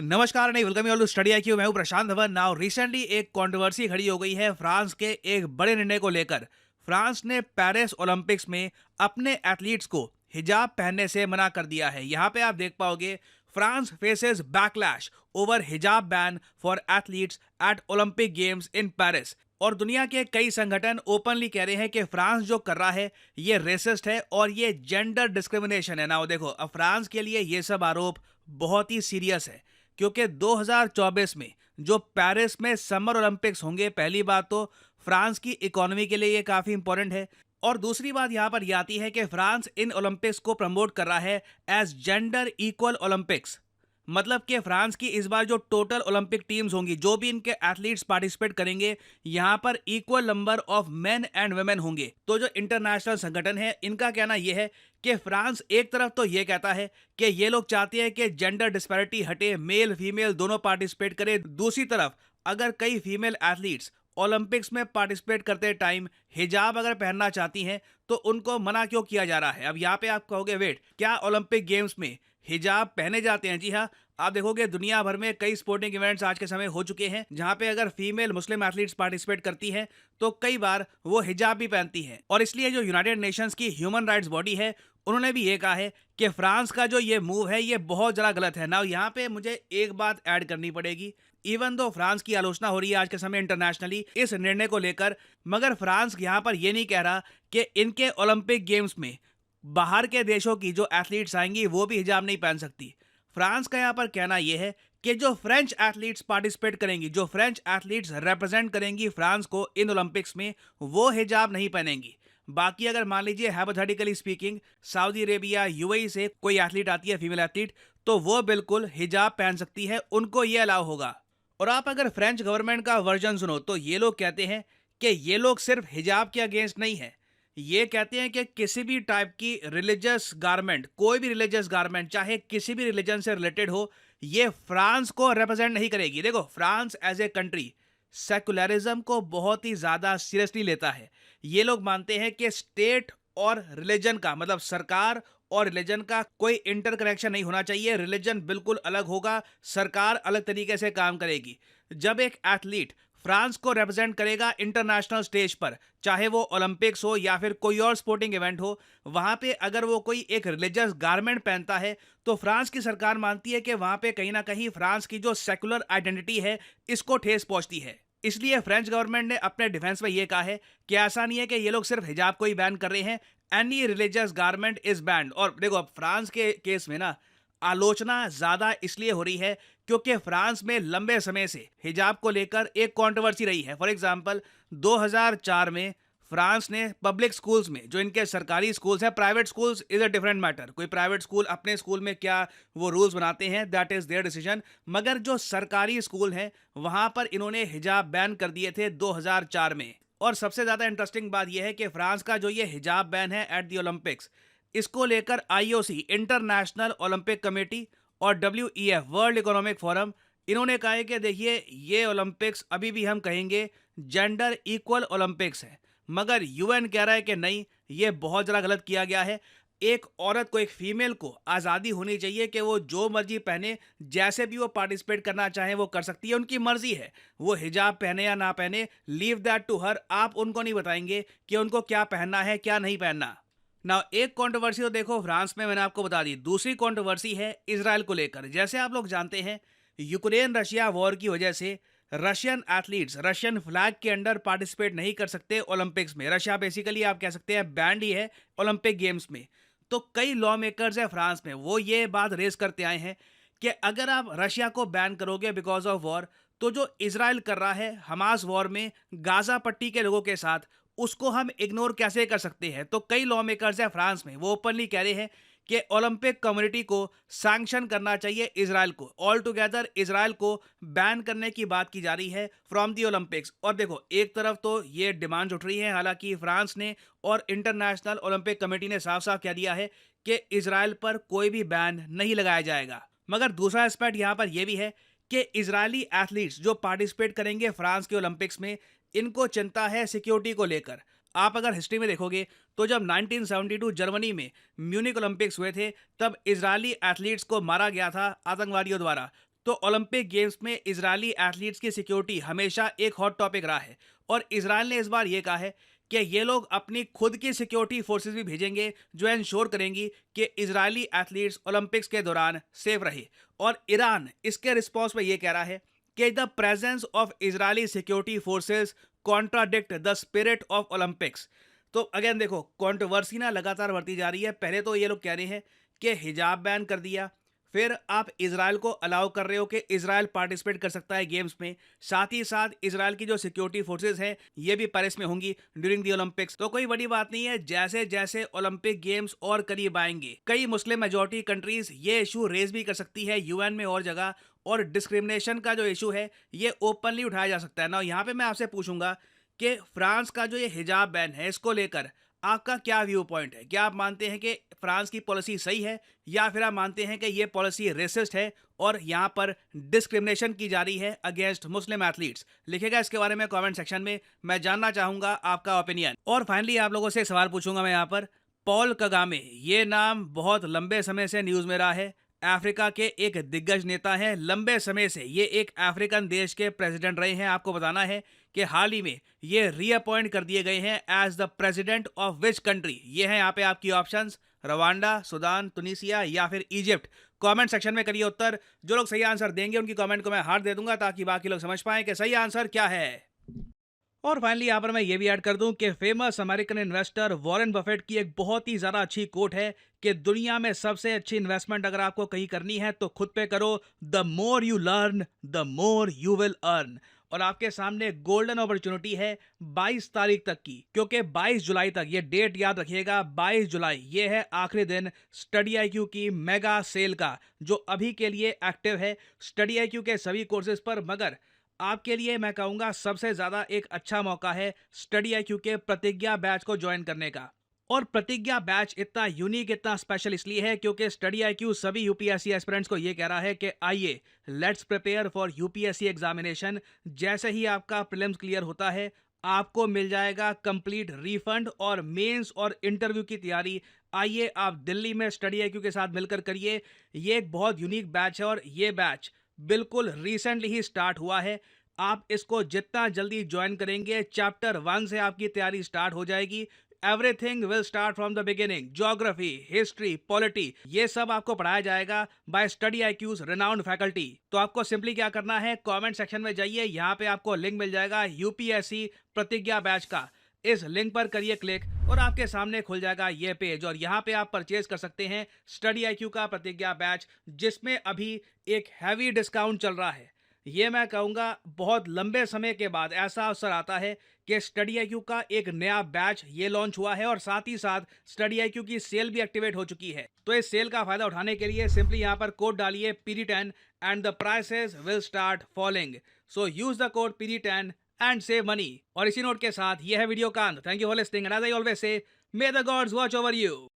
नमस्कार नहीं welcome you all to Study IQ. मैं हूं प्रशांत धवन। नाउ रिसेंटली एक कंट्रोवर्सी खड़ी हो गई है फ्रांस के एक बड़े निर्णय को लेकर। फ्रांस ने पेरिस ओलंपिक्स में अपने एथलीट्स को हिजाब पहनने से मना कर दिया है। यहां पे आप देख पाओगे France faces backlash over hijab ban for athletes at Olympic games in Paris. और दुनिया के कई संगठन ओपनली कह रहे हैं कि फ्रांस जो कर रहा है ये रेसिस्ट है और ये जेंडर डिस्क्रिमिनेशन है। ना देखो, अब फ्रांस के लिए ये सब आरोप बहुत ही सीरियस है, क्योंकि 2024 में जो पेरिस में समर ओलंपिक्स होंगे, पहली बात तो फ्रांस की इकोनॉमी के लिए ये काफ़ी इंपॉर्टेंट है। और दूसरी बात यहाँ पर यह आती है कि फ्रांस इन ओलंपिक्स को प्रमोट कर रहा है एज जेंडर इक्वल ओलंपिक्स। मतलब कि फ्रांस की इस बार जो टोटल ओलंपिक टीम्स होंगी, जो भी इनके एथलीट्स पार्टिसिपेट करेंगे, यहाँ पर equal number of main and women होंगे। तो जो इंटरनेशनल संगठन है, इनका कहना यह है कि फ्रांस एक तरफ तो ये कहता है कि ये लोग चाहते हैं कि जेंडर डिस्पैरिटी हटे, मेल फीमेल दोनों पार्टिसिपेट करें। दूसरी तरफ अगर कई फीमेल एथलीट्स ओलंपिक्स में पार्टिसिपेट करते टाइम हिजाब अगर पहनना चाहती हैं तो उनको मना क्यों किया जा रहा है। अब यहाँ पे आप कहोगे, वेट, क्या ओलंपिक गेम्स में हिजाब पहने जाते हैं? जी हाँ, आप देखोगे दुनिया भर में कई स्पोर्टिंग इवेंट्स आज के समय हो चुके हैं जहां पे अगर फीमेल मुस्लिम एथलीट्स पार्टिसिपेट करती हैं तो कई बार वो हिजाब भी पहनती हैं। और इसलिए जो यूनाइटेड नेशंस की ह्यूमन राइट्स बॉडी है, उन्होंने भी ये कहा है कि फ्रांस का जो ये मूव है ये बहुत ज़्यादा गलत है। ना यहाँ पे मुझे एक बात ऐड करनी पड़ेगी। इवन दो फ्रांस की आलोचना हो रही है आज के समय इंटरनेशनली इस निर्णय को लेकर, मगर फ्रांस यहाँ पर ये नहीं कह रहा कि इनके ओलंपिक गेम्स में बाहर के देशों की जो एथलीट्स आएंगी वो भी हिजाब नहीं पहन सकती। फ्रांस का यहाँ पर कहना यह है कि जो फ्रेंच एथलीट्स पार्टिसिपेट करेंगी, जो फ्रेंच एथलीट्स रिप्रेजेंट करेंगी फ्रांस को इन ओलंपिक्स में, वो हिजाब नहीं पहनेंगी। बाकी अगर मान लीजिए hypothetically speaking Saudi Arabia UAE से कोई एथलीट आती है, फीमेल एथलीट, तो वो बिल्कुल हिजाब पहन सकती है, उनको ये अलाउ होगा। और आप अगर फ्रेंच गवर्नमेंट का वर्जन सुनो तो ये लोग कहते हैं कि ये लोग सिर्फ हिजाब के अगेंस्ट नहीं है, ये कहते हैं कि किसी भी टाइप की रिलीजियस गारमेंट, कोई भी रिलीजियस गारमेंट चाहे किसी भी रिलीजन से रिलेटेड हो, ये फ्रांस को रिप्रेजेंट नहीं करेगी। देखो, France as a country secularism को बहुत ही ज़्यादा सीरियसली लेता है। ये लोग मानते हैं कि स्टेट और रिलीजन का, मतलब सरकार और रिलीजन का कोई इंटर कनेक्शन नहीं होना चाहिए। रिलीजन बिल्कुल अलग होगा, सरकार अलग तरीके से काम करेगी। जब एक एथलीट फ्रांस को रिप्रेजेंट करेगा इंटरनेशनल स्टेज पर, चाहे वो ओलंपिक्स हो या फिर कोई और स्पोर्टिंग इवेंट हो, वहां पे अगर वो कोई एक रिलीजियस गारमेंट पहनता है तो फ्रांस की सरकार मानती है कि वहां पे कहीं ना कहीं फ्रांस की जो सेकुलर आइडेंटिटी है इसको ठेस पहुंचती है। इसलिए फ्रेंच गवर्नमेंट ने अपने डिफेंस में ये कहा है कि ऐसा नहीं है कि ये लोग सिर्फ हिजाब को ही बैन कर रहे हैं, any religious garment is band. और देखो, अब फ्रांस के केस में ना आलोचना ज्यादा इसलिए हो रही है क्योंकि फ्रांस में लंबे समय से हिजाब को लेकर एक कंट्रोवर्सी रही है। फॉर एग्जांपल 2004 में फ्रांस ने पब्लिक स्कूल्स में, जो इनके सरकारी स्कूल्स हैं, private schools is a different matter, कोई प्राइवेट स्कूल अपने स्कूल में क्या वो रूल्स बनाते हैं, दैट इज देयर डिसीजन, मगर जो सरकारी स्कूल हैं वहां पर इन्होंने हिजाब बैन कर दिए थे 2004 में। और सबसे ज्यादा इंटरेस्टिंग बात यह है कि फ्रांस का जो ये हिजाब बैन है एट द ओलंपिक्स, इसको लेकर आईओसी, इंटरनेशनल ओलंपिक कमेटी, और डब्ल्यूईएफ, वर्ल्ड इकोनॉमिक फोरम, इन्होंने कहा है कि देखिए ये ओलंपिक्स अभी भी हम कहेंगे जेंडर इक्वल ओलंपिक्स है, मगर यूएन कह रहा है कि नहीं, ये बहुत ज़्यादा गलत किया गया है। एक औरत को, एक फीमेल को आज़ादी होनी चाहिए कि वो जो मर्जी पहने, जैसे भी वो पार्टिसिपेट करना चाहे वो कर सकती है, उनकी मर्जी है वो हिजाब पहने या ना पहने, लीव दैट टू हर। आप उनको नहीं बताएंगे कि उनको क्या पहनना है क्या नहीं पहनना। ना एक कंट्रोवर्सी तो देखो फ्रांस में मैंने आपको बता दी, दूसरी कंट्रोवर्सी है इजराइल को लेकर। जैसे आप लोग जानते हैं, यूक्रेन रशिया वॉर की वजह से रशियन एथलीट्स रशियन फ्लैग के अंडर पार्टिसिपेट नहीं कर सकते ओलंपिक्स में। रशिया बेसिकली आप कह सकते हैं बैंड ही है ओलंपिक गेम्स में। तो कई लॉ मेकर्स हैं फ्रांस में, वो ये बात रेज करते आए हैं कि अगर आप रशिया को बैन करोगे बिकॉज ऑफ वॉर, तो जो इजराइल कर रहा है हमास वॉर में गाजा पट्टी के लोगों के साथ, उसको हम इग्नोर कैसे कर सकते हैं। तो कई लॉ मेकर्स हैं फ्रांस में, वो ओपनली कह रहे हैं कि ओलंपिक कम्युनिटी को सैंक्शन करना चाहिए इजराइल को, ऑल टुगेदर इजराइल को बैन करने की बात की जा रही है फ्रॉम दी ओलंपिक्स। और देखो, एक तरफ तो ये डिमांड उठ रही है, हालांकि फ्रांस ने और इंटरनेशनल ओलंपिक कमेटी ने साफ साफ कह दिया है कि इजराइल पर कोई भी बैन नहीं लगाया जाएगा। मगर दूसरा एस्पेक्ट यहाँ पर यह भी है कि इजरायली एथलीट्स जो पार्टिसिपेट करेंगे फ्रांस के ओलंपिक्स में, इनको चिंता है सिक्योरिटी को लेकर। आप अगर हिस्ट्री में देखोगे तो जब 1972 जर्मनी में म्यूनिक ओलंपिक्स हुए थे, तब इजरायली एथलीट्स को मारा गया था आतंकवादियों द्वारा। तो ओलंपिक गेम्स में इजरायली एथलीट्स की सिक्योरिटी हमेशा एक हॉट टॉपिक रहा है और इसराइल ने इस बार ये कहा है कि ये लोग अपनी खुद की सिक्योरिटी फोर्सेस भी भेजेंगे जो इंश्योर करेंगी कि इजरायली एथलीट्स ओलंपिक्स के दौरान सेफ रहे। और ईरान इसके रिस्पॉन्स में ये कह रहा है कि the presence of Israeli security forces contradict the spirit of Olympics. तो अगेन देखो कंट्रोवर्सी ना लगातार बढ़ती जा रही है। पहले तो ये लोग कह रहे हैं कि हिजाब बैन कर दिया, फिर आप इजराइल को अलाउ कर रहे हो कि इजराइल पार्टिसिपेट कर सकता है गेम्स में, साथ ही साथ इजराइल की जो सिक्योरिटी फोर्सेस हैं ये भी पेरिस में होंगी ड्यूरिंग दी ओलंपिक्स। तो कोई बड़ी बात नहीं है, जैसे जैसे ओलंपिक गेम्स और करीब आएंगे कई मुस्लिम मेजोरिटी कंट्रीज ये इशू रेज भी कर सकती है यूएन में और जगह, और डिस्क्रिमिनेशन का जो इशू है ये ओपनली उठाया जा सकता है ना। यहाँ पे मैं आपसे पूछूंगा कि फ्रांस का जो ये हिजाब बैन है इसको लेकर आपका क्या व्यू पॉइंट है? क्या आप मानते हैं कि फ्रांस की पॉलिसी सही है, या फिर आप मानते हैं कि ये पॉलिसी रेसिस्ट है और यहाँ पर डिस्क्रिमिनेशन की जा रही है अगेंस्ट मुस्लिम एथलीट्स? लिखेगा इसके बारे में कमेंट सेक्शन में, मैं जानना चाहूंगा आपका ओपिनियन। और फाइनली आप लोगों से एक सवाल पूछूंगा मैं यहाँ पर, पॉल कगामे ये नाम बहुत लंबे समय से न्यूज में रहा है, अफ्रीका के एक दिग्गज नेता हैं, लंबे समय से ये एक अफ्रीकन देश के प्रेसिडेंट रहे हैं। आपको बताना है कि हाल ही में ये रीअपॉइंट कर दिए गए हैं as the president of which country? ये है यहाँ पे आपकी ऑप्शंस, रवांडा, सूडान, तुनिसिया या फिर इजिप्ट। कमेंट सेक्शन में करिए उत्तर। जो लोग सही आंसर देंगे उनकी कमेंट को मैं हार्ट दे दूंगा ताकि बाकी लोग समझ पाएं कि सही आंसर क्या है। और फाइनली यहाँ पर मैं ये भी ऐड कर दूं कि famous American investor Warren Buffett की एक बहुत ही ज़्यादा अच्छी कोट है कि दुनिया में सबसे अच्छी इन्वेस्टमेंट अगर आपको कहीं करनी है तो खुद पे करो, the more you learn the more you will earn. और आपके सामने गोल्डन अपॉर्चुनिटी है 22 तारीख तक की, क्योंकि 22 जुलाई तक, ये डेट याद रखिएगा, 22 जुलाई ये है आखिरी दिन स्टडी आईक्यू की मेगा सेल का जो अभी के लिए एक्टिव है स्टडी आईक्यू के सभी कोर्सेज पर। मगर आपके लिए मैं कहूँगा सबसे ज़्यादा एक अच्छा मौका है स्टडी आईक्यू के प्रतिज्ञा बैच को ज्वाइन करने का। और प्रतिज्ञा बैच इतना यूनिक, इतना स्पेशल इसलिए है क्योंकि स्टडी आईक्यू सभी यूपीएससी एस्पिरेंट्स को ये कह रहा है कि आइए let's prepare for UPSC examination. जैसे ही आपका प्रीलिम्स क्लियर होता है आपको मिल जाएगा कंप्लीट रिफंड और मेंस और इंटरव्यू की तैयारी। आइए आप दिल्ली में स्टडी आईक्यू के साथ मिलकर करिए। ये एक बहुत यूनिक बैच है और ये बैच बिल्कुल रिसेंटली ही स्टार्ट हुआ है। आप इसको जितना जल्दी ज्वाइन करेंगे, चैप्टर 1 से आपकी तैयारी स्टार्ट हो जाएगी। Everything will start from the beginning, geography, history, polity, ये सब आपको पढ़ाया जाएगा बाय स्टडी आईक्यूज रिनाउंड फैकल्टी। तो आपको सिंपली क्या करना है, कमेंट सेक्शन में जाइए, यहाँ पे आपको लिंक मिल जाएगा यूपीएससी प्रतिज्ञा बैच का। इस लिंक पर करिए क्लिक और आपके सामने खुल जाएगा ये पेज, और यहाँ पे आप परचेज कर सकते हैं स्टडी आईक्यू का प्रतिज्ञा बैच, जिसमें अभी एक हैवी डिस्काउंट चल रहा है। ये मैं कहूँगा बहुत लंबे समय के बाद ऐसा अवसर आता है कि स्टडी आईक्यू का एक नया बैच ये लॉन्च हुआ है और साथ ही साथ स्टडी आईक्यू की सेल भी एक्टिवेट हो चुकी है। तो इस सेल का फायदा उठाने के लिए सिंपली यहाँ पर कोड डालिए PD10 and the prices will start falling. So use the code PD10 and save money. और इसी नोट के साथ ये है वीडियो का अंत। Thank you for listening and as I always say, may the gods watch over you.